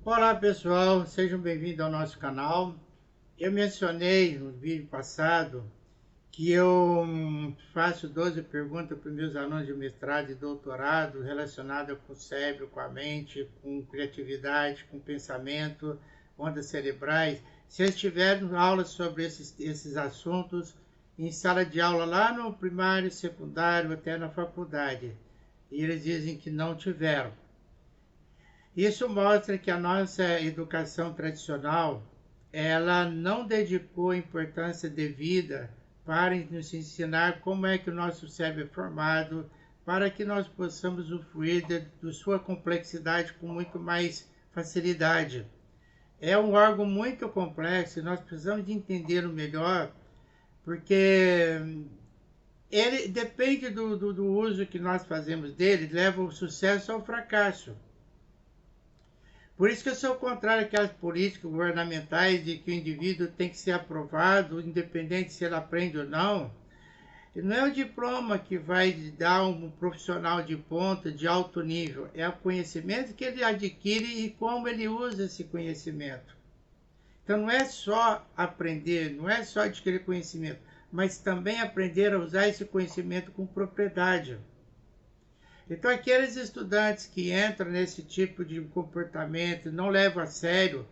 Olá pessoal, sejam bem-vindos ao nosso canal. Eu mencionei no vídeo passado que eu faço 12 perguntas para os meus alunos de mestrado e doutorado relacionadas com o cérebro, com a mente, com criatividade, com pensamento, ondas cerebrais. Se eles tiverem aulas sobre esses assuntos em sala de aula lá no primário, secundário, até na faculdade, e eles dizem que não tiveram. Isso mostra que a nossa educação tradicional, ela não dedicou importância devida para nos ensinar como é que o nosso cérebro é formado, para que nós possamos usufruir de sua complexidade com muito mais facilidade. É um órgão muito complexo e nós precisamos de entendê-lo melhor, porque ele depende do uso que nós fazemos dele, leva o sucesso ao fracasso. Por isso que eu sou contrário àquelas políticas governamentais de que o indivíduo tem que ser aprovado, independente se ele aprende ou não. E não é o diploma que vai dar um profissional de ponta, de alto nível. É o conhecimento que ele adquire e como ele usa esse conhecimento. Então não é só aprender, não é só adquirir conhecimento, mas também aprender a usar esse conhecimento com propriedade. Então, aqueles estudantes que entram nesse tipo de comportamento, não levam a sério,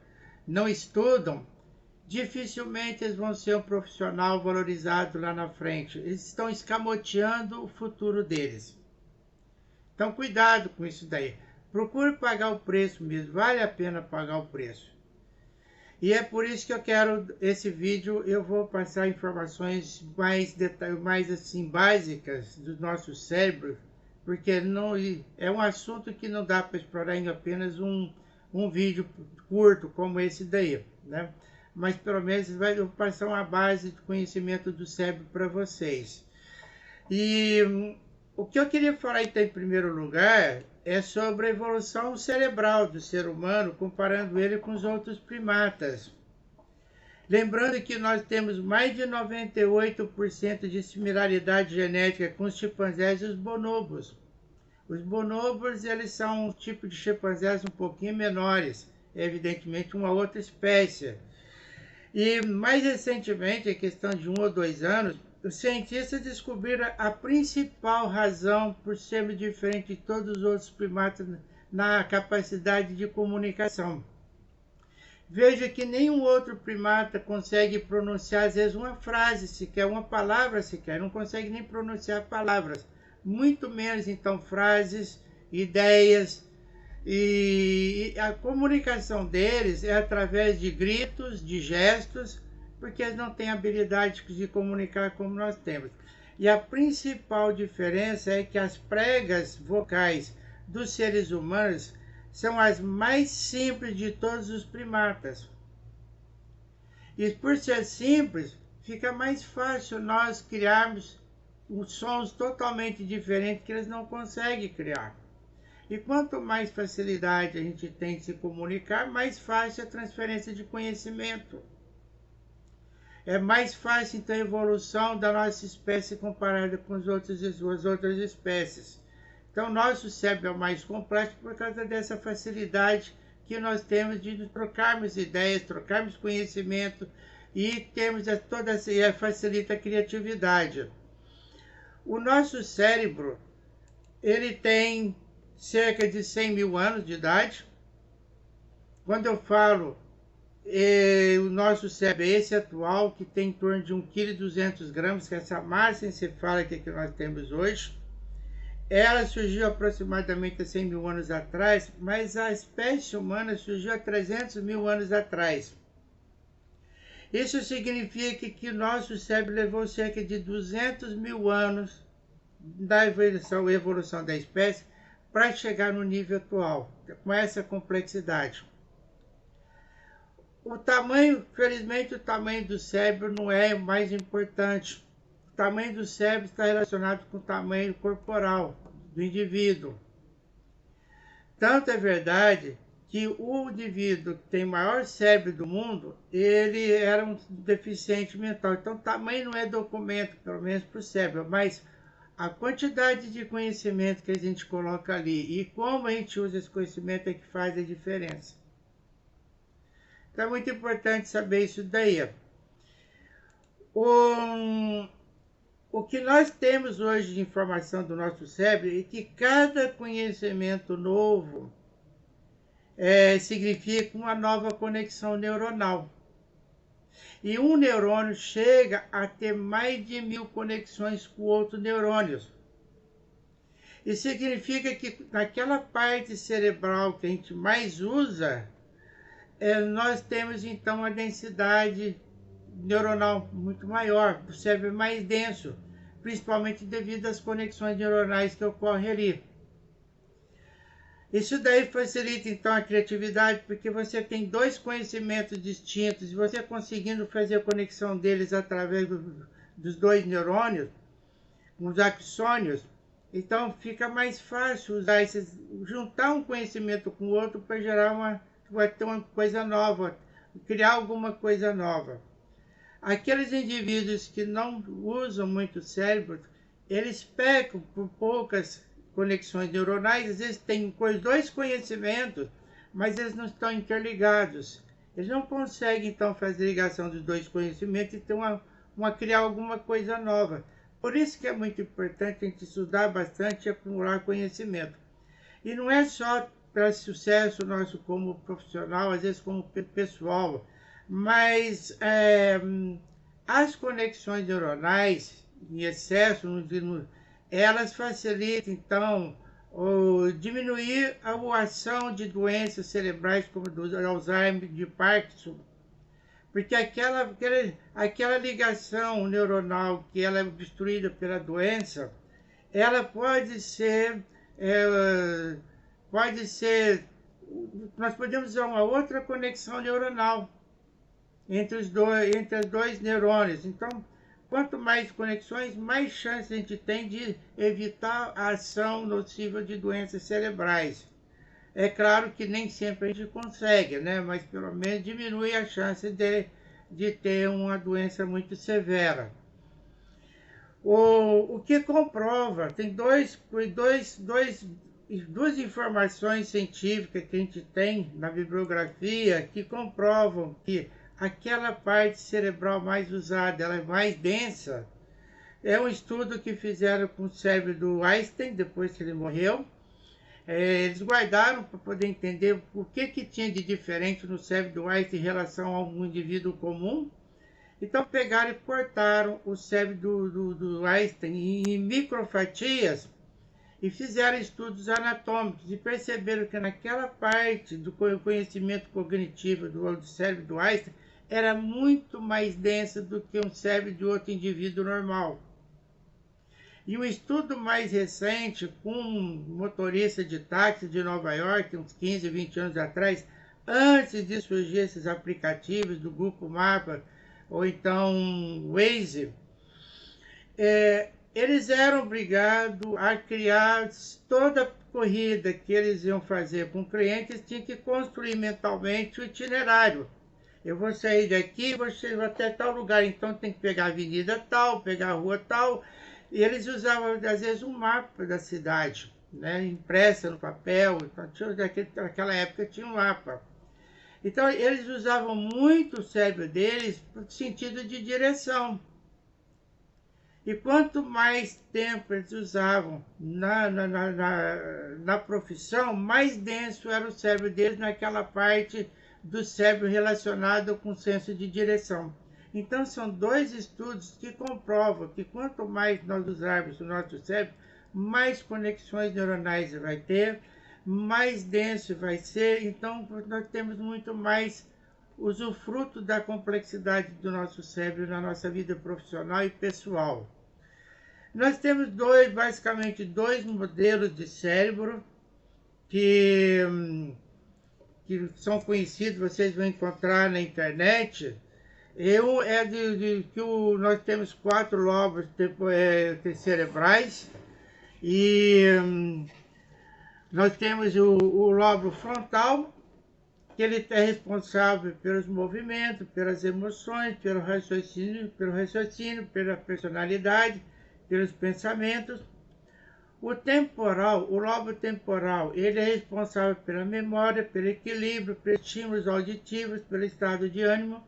não estudam, dificilmente eles vão ser um profissional valorizado lá na frente. Eles estão escamoteando o futuro deles. Então, cuidado com isso daí. Procure pagar o preço mesmo, vale a pena pagar o preço. E é por isso que eu quero, esse vídeo, eu vou passar informações mais assim, básicas do nosso cérebro, porque não é um assunto que não dá para explorar em apenas um vídeo curto como esse daí, né? Mas pelo menos vai passar uma base de conhecimento do cérebro para vocês. E o que eu queria falar então, em primeiro lugar, é sobre a evolução cerebral do ser humano, comparando ele com os outros primatas. Lembrando que nós temos mais de 98% de similaridade genética com os chimpanzés e os bonobos. Os bonobos, eles são um tipo de chimpanzés um pouquinho menores, evidentemente uma outra espécie. E mais recentemente, em questão de 1 ou 2 anos, os cientistas descobriram a principal razão por sermos diferentes de todos os outros primatas na capacidade de comunicação. Veja que nenhum outro primata consegue pronunciar, às vezes, uma frase sequer, uma palavra sequer, não consegue nem pronunciar palavras, muito menos, então, frases, ideias. E a comunicação deles é através de gritos, de gestos, porque eles não têm habilidade de comunicar como nós temos. E a principal diferença é que as pregas vocais dos seres humanos são as mais simples de todos os primatas. E por ser simples, fica mais fácil nós criarmos sons totalmente diferentes que eles não conseguem criar. E quanto mais facilidade a gente tem de se comunicar, mais fácil a transferência de conhecimento. É mais fácil, então, a evolução da nossa espécie comparada com as outras espécies. Então, nosso cérebro é o mais complexo por causa dessa facilidade que nós temos de trocarmos ideias, trocarmos conhecimento e temos toda essa, facilita a criatividade. O nosso cérebro, ele tem cerca de 100 mil anos de idade. Quando eu falo o nosso cérebro é esse atual, que tem em torno de 1,2 kg, que é essa massa encefálica que nós temos hoje, ela surgiu aproximadamente há 100 mil anos atrás, mas a espécie humana surgiu há 300 mil anos atrás. Isso significa que o nosso cérebro levou cerca de 200 mil anos da evolução da espécie para chegar no nível atual, com essa complexidade. O tamanho, felizmente, o tamanho do cérebro não é mais importante. O tamanho do cérebro está relacionado com o tamanho corporal do indivíduo. Tanto é verdade que o indivíduo que tem o maior cérebro do mundo, ele era um deficiente mental. Então, o tamanho não é documento, pelo menos para o cérebro, mas a quantidade de conhecimento que a gente coloca ali e como a gente usa esse conhecimento é que faz a diferença. Então é muito importante saber isso daí. O, o que nós temos hoje de informação do nosso cérebro é que cada conhecimento novo significa uma nova conexão neuronal. E um neurônio chega a ter mais de 1000 conexões com outros neurônios. Isso significa que naquela parte cerebral que a gente mais usa, nós temos então uma densidade neuronal muito maior, o cérebro é mais denso, principalmente devido às conexões neuronais que ocorrem ali. Isso daí facilita então a criatividade, porque você tem dois conhecimentos distintos e você conseguindo fazer a conexão deles através dos dois neurônios, os axônios, então fica mais fácil usar esses, juntar um conhecimento com o outro para gerar ter uma coisa nova, criar alguma coisa nova. Aqueles indivíduos que não usam muito o cérebro, eles pecam por poucas conexões neuronais, às vezes têm dois conhecimentos, mas eles não estão interligados. Eles não conseguem, então, fazer ligação dos dois conhecimentos e ter criar alguma coisa nova. Por isso que é muito importante a gente estudar bastante e acumular conhecimento. E não é só para sucesso nosso como profissional, às vezes como pessoal, mas as conexões neuronais em excesso, elas facilitam, então, diminuir a ação de doenças cerebrais como do Alzheimer, de Parkinson, porque aquela ligação neuronal que ela é obstruída pela doença, ela nós podemos usar uma outra conexão neuronal entre os dois neurônios. Então, quanto mais conexões, mais chance a gente tem de evitar a ação nociva de doenças cerebrais. É claro que nem sempre a gente consegue, né? Mas pelo menos diminui a chance de ter uma doença muito severa. O que comprova, tem duas informações científicas que a gente tem na bibliografia que comprovam que aquela parte cerebral mais usada, ela é mais densa. É um estudo que fizeram com o cérebro do Einstein, depois que ele morreu. Eles guardaram para poder entender o que tinha de diferente no cérebro do Einstein em relação a um indivíduo comum. Então pegaram e cortaram o cérebro do Einstein em microfatias e fizeram estudos anatômicos e perceberam que naquela parte do conhecimento cognitivo do cérebro do Einstein era muito mais densa do que um cérebro de outro indivíduo normal. E um estudo mais recente, com um motorista de táxi de Nova York, uns 15, 20 anos atrás, antes de surgir esses aplicativos do Google Maps, ou então Waze, eles eram obrigados a criar toda a corrida que eles iam fazer com clientes, tinham que construir mentalmente o itinerário. Eu vou sair daqui, vou até tal lugar, então tem que pegar a avenida tal, pegar a rua tal. E eles usavam, às vezes, um mapa da cidade, né, impressa no papel. Então, naquela época tinha um mapa. Então, eles usavam muito o cérebro deles no sentido de direção. E quanto mais tempo eles usavam na profissão, mais denso era o cérebro deles naquela parte do cérebro relacionado com o senso de direção. Então, são dois estudos que comprovam que quanto mais nós usarmos o nosso cérebro, mais conexões neuronais vai ter, mais denso vai ser. Então, nós temos muito mais usufruto da complexidade do nosso cérebro na nossa vida profissional e pessoal. Nós temos basicamente dois modelos de cérebro que são conhecidos, vocês vão encontrar na internet. Nós temos 4 lobos cerebrais e nós temos o lobo frontal, que ele é responsável pelos movimentos, pelas emoções, pelo raciocínio, pela personalidade, pelos pensamentos. O lobo temporal, ele é responsável pela memória, pelo equilíbrio, pelos estímulos auditivos, pelo estado de ânimo.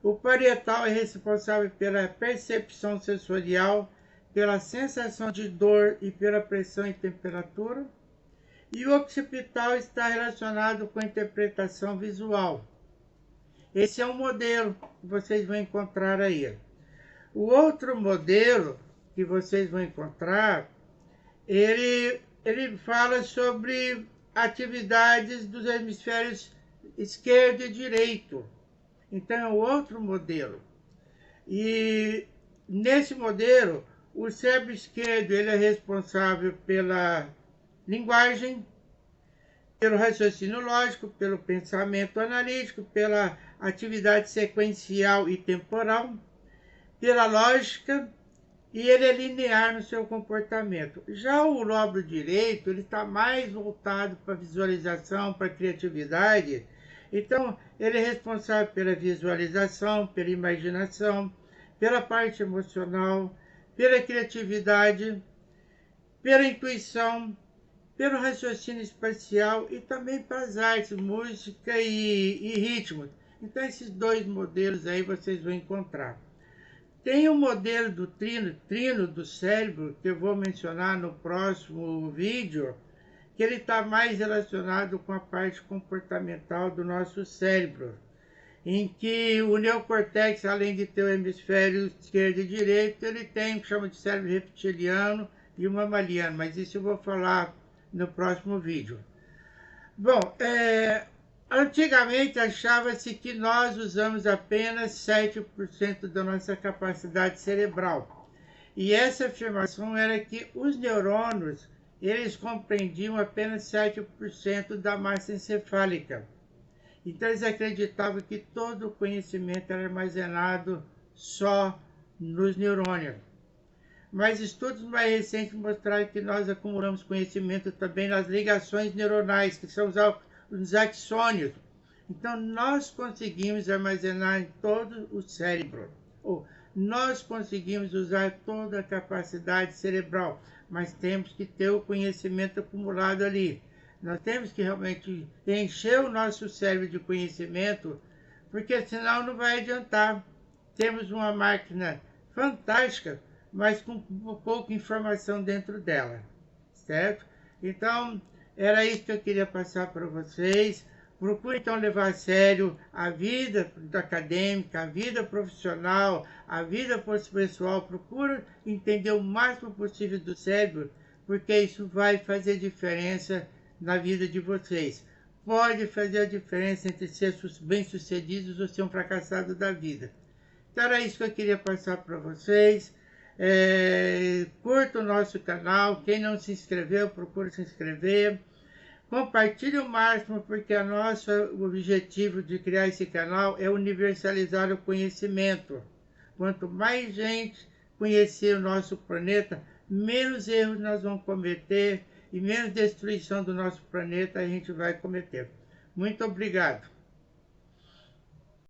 O parietal é responsável pela percepção sensorial, pela sensação de dor e pela pressão e temperatura. E o occipital está relacionado com a interpretação visual. Esse é um modelo que vocês vão encontrar aí. O outro modelo que vocês vão encontrar, ele fala sobre atividades dos hemisférios esquerdo e direito. Então é o outro modelo. E nesse modelo, o cérebro esquerdo ele é responsável pela linguagem, pelo raciocínio lógico, pelo pensamento analítico, pela atividade sequencial e temporal, pela lógica, e ele é linear no seu comportamento. Já o lobo direito, ele está mais voltado para a visualização, para a criatividade. Então, ele é responsável pela visualização, pela imaginação, pela parte emocional, pela criatividade, pela intuição, pelo raciocínio espacial e também para as artes, música e ritmo. Então, esses dois modelos aí vocês vão encontrar. Tem o modelo do trino do cérebro, que eu vou mencionar no próximo vídeo, que ele está mais relacionado com a parte comportamental do nosso cérebro, em que o neocortex, além de ter o hemisfério esquerdo e direito, ele tem o que chama de cérebro reptiliano e o mamaliano, mas isso eu vou falar no próximo vídeo. Bom, antigamente achava-se que nós usamos apenas 7% da nossa capacidade cerebral. E essa afirmação era que os neurônios, eles compreendiam apenas 7% da massa encefálica. Então eles acreditavam que todo o conhecimento era armazenado só nos neurônios. Mas estudos mais recentes mostraram que nós acumulamos conhecimento também nas ligações neuronais, que são os axônios. Então nós conseguimos armazenar em todo o cérebro, ou nós conseguimos usar toda a capacidade cerebral, mas temos que ter o conhecimento acumulado ali. Nós temos que realmente encher o nosso cérebro de conhecimento, porque senão não vai adiantar. Temos uma máquina fantástica, mas com pouca informação dentro dela, certo? Então, era isso que eu queria passar para vocês. Procure, então, levar a sério a vida acadêmica, a vida profissional, a vida pessoal. Procure entender o máximo possível do cérebro, porque isso vai fazer diferença na vida de vocês. Pode fazer a diferença entre ser bem-sucedidos ou ser um fracassado da vida. Então, era isso que eu queria passar para vocês. Curta o nosso canal. Quem não se inscreveu, procure se inscrever. Compartilhe o máximo, porque o nosso objetivo de criar esse canal é universalizar o conhecimento. Quanto mais gente conhecer o nosso planeta, menos erros nós vamos cometer e menos destruição do nosso planeta a gente vai cometer. Muito obrigado.